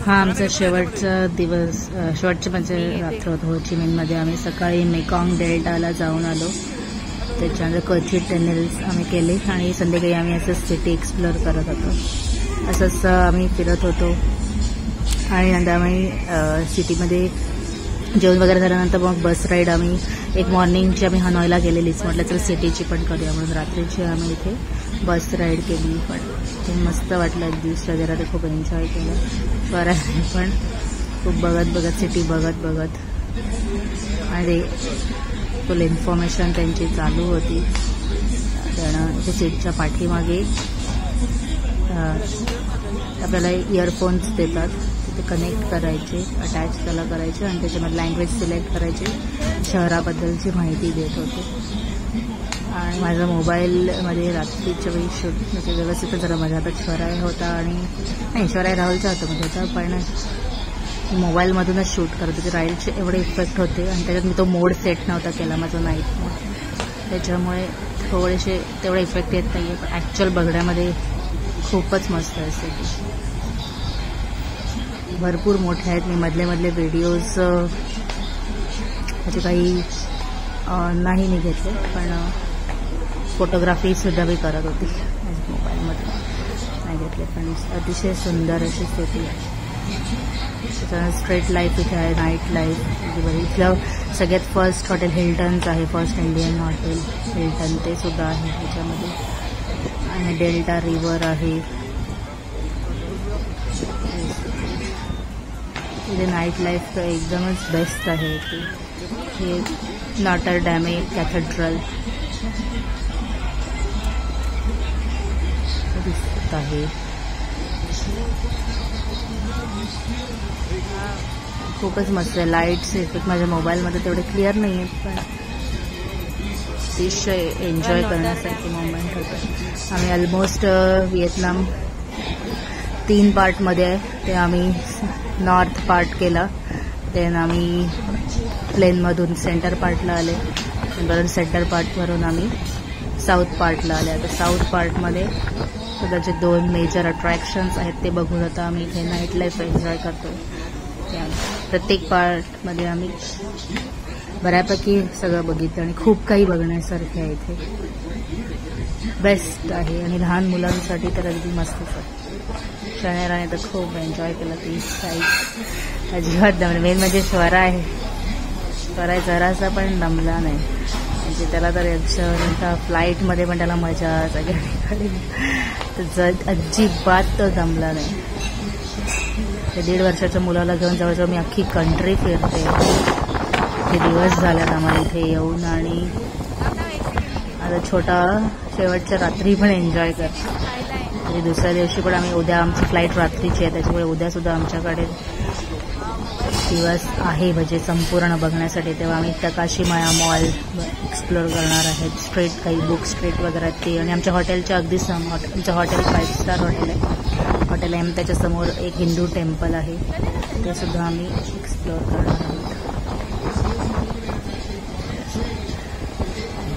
हा आमचा शेवटचा दिवस, शेवटची म्हणजे रात्र होत हो ची मिनमध्ये. आम्ही सकाळी मेकॉंग डेल्टाला जाऊन आलो, त्याच्यानंतर कची टनेल्स आम्ही केले आणि संध्याकाळी आम्ही असं सिटी एक्सप्लोअर करत होतो. असंच आम्ही फिरत होतो आणि नंतर आम्ही सिटीमध्ये जेवण वगैरे झाल्यानंतर मग बस राईड आम्ही एक मॉर्निंगची आम्ही हनॉयला गेलेलीच, म्हटलं तर सिटीची पण करूया म्हणून रात्रीची आम्ही इथे बस राईड केली. पण ते मस्त वाटलं, एक दिवस वगैरे ते खूप एन्जॉय केलं. बरं पण खूप बघत सिटी बघत आणि फुल इन्फॉर्मेशन त्यांची चालू होती. त्यानं इथे सीटच्या पाठीमागे आपल्याला इयरफोन्स देतात, तिथे कनेक्ट करायचे, अटॅच त्याला करायचे आणि त्याच्यामध्ये लँग्वेज सिलेक्ट करायची, शहराबद्दलची माहिती देत होते. आणि माझ्या मोबाईलमध्ये रात्रीच्या वेळी शूट म्हणजे व्यवस्थित जरा माझ्या हातात शौर्य होता आणि नाही शौर्य राहुलच्या हातामध्ये होता, पण मोबाईलमधूनच शूट करत होते. राईडचे एवढे इफेक्ट होते आणि त्याच्यात मी तो मोड सेट नव्हता केला माझा नाईट मोड, त्याच्यामुळे थोडेसे तेवढे इफेक्ट येत नाही आहे. पण ॲक्च्युअल बघण्यामध्ये खूपच मस्त असते. भरपूर मोठे आहेत. मी मधले व्हिडिओज म्हणजे काही नाही मी घेतले, पण फोटोग्राफीसुद्धा मी करत होती माझ्या मोबाईलमध्ये, नाही घेतले. पण अतिशय सुंदर अशी सिटी आहे. त्याच्यानंतर स्ट्रीट लाईफ इथे आहे, नाईट लाईफ म्हणजे इथलं सगळ्यात फर्स्ट हॉटेल हिल्टनचं आहे, फर्स्ट इंडियन हॉटेल हिल्टन, ते सुद्धा आहे त्याच्यामध्ये. आणि डेल्टा रिव्हर आहे इथे. नाईट लाईफ तर एकदमच बेस्ट आहे. हे नॉटर डॅमे कॅथेड्रल दिसत आहे. खूपच मस्त आहे. लाईट्स इफेक्ट माझ्या मोबाईलमध्ये तेवढे क्लिअर नाही आहेत, पण अतिशय एन्जॉय करण्यासारखी मोमेंट होतं. आम्ही ऑलमोस्ट व्हिएतनाम 3 पार्टमध्ये आहे. ते आम्ही नॉर्थ पार्ट केला, देन आम्ही प्लेनमधून सेंटर पार्टला आले, परत सेंटर पार्टवरून आम्ही साऊथ पार्टला आले. आता साऊथ पार्टमध्ये स्वतःचे 2 मेजर अट्रॅक्शन्स आहेत ते बघून आता आम्ही इथे नाईट लाईफ एन्जॉय करतो. प्रत्येक पार्टमध्ये आम्ही बऱ्यापैकी सगळं बघितलं आणि खूप काही बघण्यासारखे आहे इथे. बेस्ट आहे आणि लहान मुलांसाठी तर अगदी मस्तच आहे. शनिवाराने तर खूप एन्जॉय केलं. ती साईड अजिबात दमलं. मेन म्हणजे स्वरा जरासा पण दमला नाही, म्हणजे त्याला तर फ्लाईटमध्ये पण त्याला मजा सगळ्या तर अजिबात तो दमला नाही. ते 1.5 वर्षाच्या मुलाला घेऊन जवळजवळ मी अख्खी कंट्री फिरते. ते दिवस झाल्यात आम्हाला इथे येऊन आणि आता छोटा शेवटच्या रात्री पण एन्जॉय करतो. म्हणजे दुसऱ्या दिवशी पण आम्ही उद्या आमची फ्लाईट रात्रीची आहे, त्याच्यामुळे उद्यासुद्धा आमच्याकडे दिवस आहे म्हणजे संपूर्ण बघण्यासाठी. तेव्हा आम्ही तकाशिमाया मॉल एक्सप्लोअर करणार आहेत. स्ट्रीट काही बुक स्ट्रीट वगैरे ते, आणि आमच्या हॉटेलच्या अगदी आमचं हॉटेल 5 स्टार हॉटेल आहे, हॉटेल एम. त्याच्यासमोर एक हिंदू टेम्पल आहे, ते सुद्धा आम्ही एक्सप्लोअर करणार आहोत.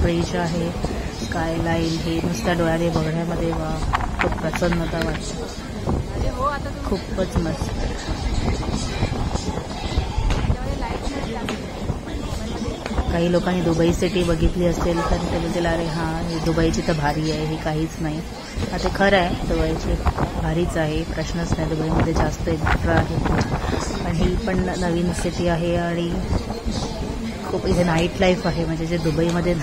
ब्रिज आहे, स्कायलाईन, हे नुसत्या डोळ्याने बघण्यामध्ये खूप प्रसन्नता वाटते. खूपच मस्त. काही लोकांनी दुबई सिटी बघितली असेल तर ते बोलतील अरे हां हे दुबईची तर भारी आहे, हे काहीच नाही. आता खरं आहे दुबईची भारीच आहे, प्रश्नच नाही. दुबईमध्ये जास्त एक्स्ट्रा आहे, पण ही पण नवीन सिटी आहे आणि खूप इथे नाईट लाईफ आहे. म्हणजे जे दुबईमध्ये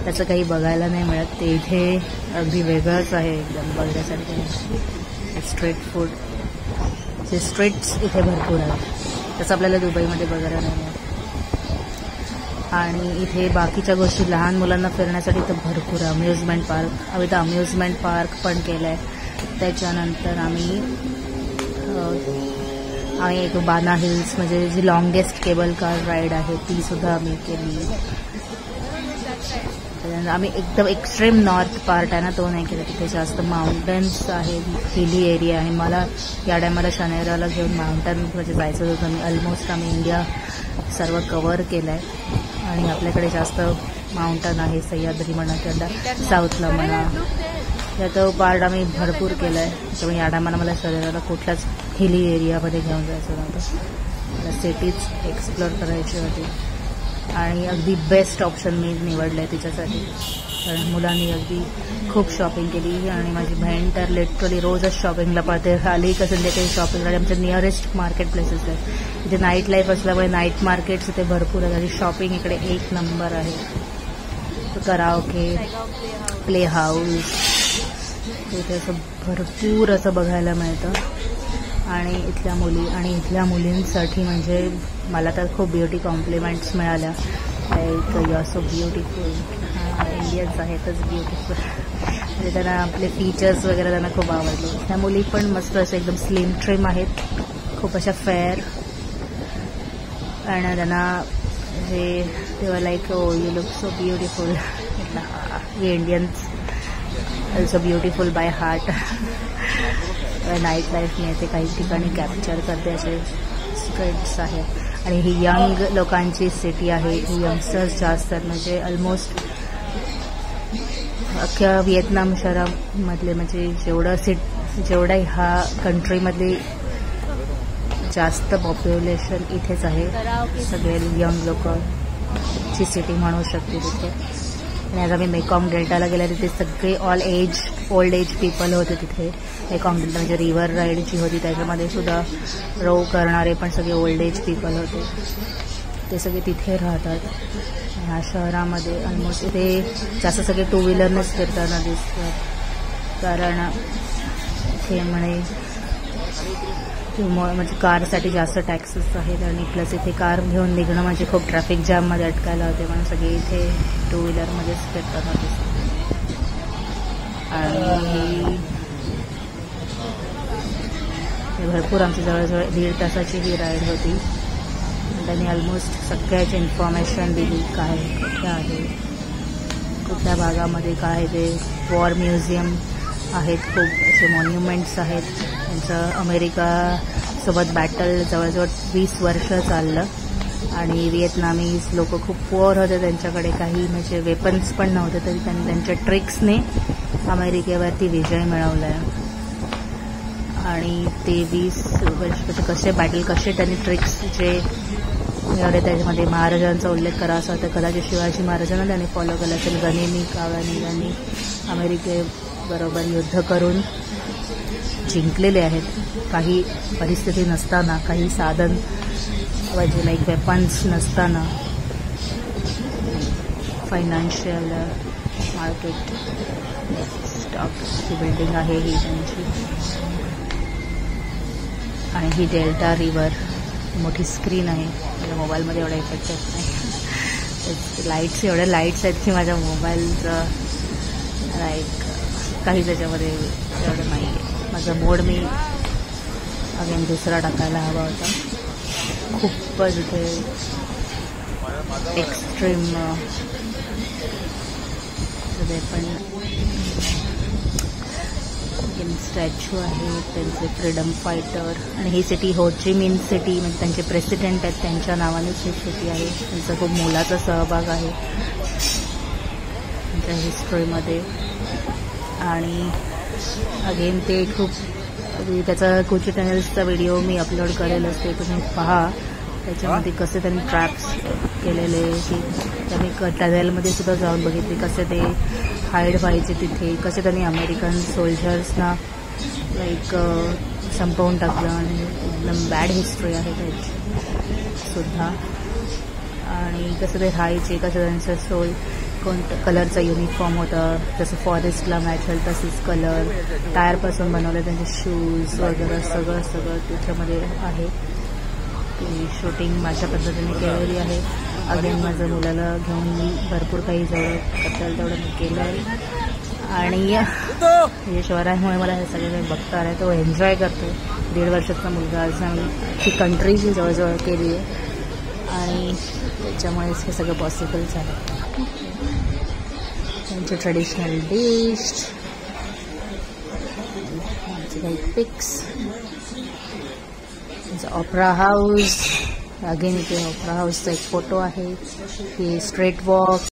त्याचं काही बघायला नाही मिळत, ते इथे अगदी वेगळंच आहे एकदम बघण्यासाठी. स्ट्रीट फूड, जे स्ट्रीट्स इथे भरपूर आहेत, तसं आपल्याला दुबईमध्ये बघायला नाही मिळत. आणि इथे बाकीच्या गोष्टी लहान मुलांना फिरण्यासाठी तर भरपूर आहे. अम्युजमेंट पार्क, आम्ही तर अम्युजमेंट पार्क पण केलं आहे. त्याच्यानंतर आम्ही एक बाना हिल्स म्हणजे जी लॉंगेस्ट केबल कार राईड आहे ती सुद्धा आम्ही केली. त्याच्यानंतर आम्ही एकदम एक्स्ट्रीम नॉर्थ पार्ट आहे ना तो नाही केला, तिथे जास्त माउंटन्स आहे, हिली एरिया आहे. मला या टायमाला शनिवाराला घेऊन माउंटन म्हणजे जायचं होतं. ऑलमोस्ट आम्ही इंडिया सर्व कव्हर केलं आहे आणि आपल्याकडे जास्त माउंटन आहे, सह्याद्री म्हणा किंवा साऊथला म्हणा, तर तो पार्ट आम्ही भरपूर केला आहे. त्यामुळे या टायमाला मला शरीराला कुठलाच हिली एरियामध्ये घेऊन जायचं नव्हतं, मला सिटीज एक्सप्लोअर करायची होती. आणि अगदी बेस्ट ऑप्शन मी निवडलं आहे तिच्यासाठी, कारण मुलांनी अगदी खूप शॉपिंग केली आणि माझी बहीण तर लिटरली रोजच शॉपिंगला पळते. आली का संध्याकाळी शॉपिंग, आणि आमच्या नियरेस्ट मार्केट प्लेसेस आहेत इथे. नाईट लाईफ असल्यामुळे नाईट मार्केट्स इथे भरपूर आहेत आणि शॉपिंग इकडे एक नंबर आहे. कराओके, प्ले हाऊस, इथे असं भरपूर असं बघायला मिळतं. आणि इथल्या मुली आणि इथल्या मुलींसाठी म्हणजे मला तर खूप ब्युटी कॉम्प्लिमेंट्स मिळाल्या, like you are so beautiful. Indians आहेतच ब्युटिफुल, म्हणजे त्यांना आपले फीचर्स वगैरे त्यांना खूप आवडले. त्या मुली पण मस्त असं एकदम स्लिम ट्रिम आहेत, खूप अशा फेअर, आणि त्यांना हे तेव्हा like oh you look so beautiful. We Indians also beautiful by heart. Night life मी इथे काही ठिकाणी कॅप्चर करते, असे स्ट्रीट्स आहेत. आणि ही यंग लोकांची सिटी आहे, ही यंगस्टर्स जास्त आहेत, म्हणजे ऑलमोस्ट अख्ख्या व्हिएतनाम शहरामधले म्हणजे जेवढं ह्या कंट्रीमधली जास्त पॉप्युलेशन इथेच आहे. सगळे यंग लोकची सिटी म्हणू शकते तिथे. आणि आज आम्ही मेकॉंग डेल्टाला गेल्या तिथे सगळे ओल्ड एज पीपल होते तिथे. मेकॉंग डेल्टा म्हणजे रिव्हर राईड जी होती त्याच्यामध्ये सुद्धा रो करणारे पण सगळे ओल्ड एज पीपल होते, ते सगळे तिथे राहतात. ह्या शहरामध्ये ऑलमोस्ट इथे जास्त सगळे टू व्हीलरनेच फिरताना दिसतात, कारण इथे म्हणजे कारसाठी जास्त टॅक्सेस आहेत. आणि प्लस इथे कार घेऊन निघणं म्हणजे खूप ट्रॅफिक जॅममध्ये अटकायला होते, म्हणून सगळे इथे टू व्हीलरमध्येच फिरताना दिसतात. आणि भरपूर आमची जवळजवळ 1.5 तासाची ही राईड होती. त्यांनी ऑलमोस्ट सगळ्याची इन्फॉर्मेशन दिली, काय कुठे आहे, कुठल्या भागामध्ये काय ते. वॉर म्युझियम आहेत, खूप असे मॉन्युमेंट्स आहेत. त्यांचं अमेरिकासोबत बॅटल जवळजवळ 20 वर्ष चाललं आणि व्हिएतनामीज लोक खूप पुअर होते, त्यांच्याकडे काही म्हणजे वेपन्स पण नव्हते, तरी त्यांनी त्यांच्या ट्रिक्सने अमेरिकेवरती विजय मिळवला आहे. आणि ते 20 वर्ष कसे त्यांनी ट्रिक्स जे मिळवले त्याच्यामध्ये महाराजांचा उल्लेख करावा होता. कदाचित शिवाजी महाराजांना त्यांनी फॉलो केलं असेल. गनिमी कावानी यांनी अमेरिकेबरोबर युद्ध करून जिंकलेले आहेत. काही परिस्थिती नसताना, काही साधन म्हणजे लाईक वेपन्स नसताना. फायनान्शियल मार्केट स्टॉकची बिल्डिंग आहे ही त्यांची. आणि ही डेल्टा रिव्हर मोठी स्क्रीन आहे. माझ्या मोबाईलमध्ये एवढा इफेक्ट येत नाही. लाईट्स एवढे लाईट्स आहेत की माझ्या मोबाईलचं लाईक काही त्याच्यामध्ये एवढं नाही आहे. माझा मोड मी अगेन दुसरा टाकायला हवा होता. खूपच इथे एक्स्ट्रीम पण स्टॅच्यू आहे त्यांचे फ्रीडम फायटर. आणि ही सिटी हो ची मिन सिटी म्हणजे त्यांचे प्रेसिडेंट आहेत त्यांच्या नावानेच ही सिटी आहे. त्यांचा खूप मोलाचा सहभाग आहे त्यांच्या हिस्ट्रीमध्ये. आणि अगेन ते खूप त्याचा कोची टनेल्सचा व्हिडिओ मी अपलोड करेल असते, तुम्ही पहा. त्याच्यामध्ये कसे त्यांनी ट्रॅप्स केलेले, की त्यांनी टनेलमध्ये सुद्धा जाऊन बघितले कसे ते हाईड व्हायचे तिथे, कसे त्यांनी अमेरिकन सोल्जर्सना लाईक संपवून टाकलं. आणि एकदम बॅड हिस्ट्री आहे त्याची सुद्धा. आणि कसं ते राहायचे, कसं त्यांचं कोणतं कलरचा युनिफॉर्म होता, जसं फॉरेस्टला मॅच होईल तसेच कलर, टायरपासून बनवले त्यांचे शूज वगैरे सगळं त्याच्यामध्ये आहे. ती शूटिंग माझ्या पद्धतीने केलेली आहे. अगेन माझ्या मुलाला घेऊन मी भरपूर काही जवळ करता येईल तेवढं मी केलं आहे. आणि हे शहरामुळे मला हे सगळं काही बघता आलं, तो एन्जॉय करतो. 1.5 वर्षाचा मुलगा आज आम्ही ती कंट्री जवळजवळ केली आहे आणि त्याच्यामुळेच हे सगळं पॉसिबल झालं. त्यांचे ट्रेडिशनल डिश, आमचे काही पिक्स, ऑपरा हाऊस. अगेन इथे ऑपरा हाऊसचा एक फोटो आहे. हे स्ट्रीट वॉक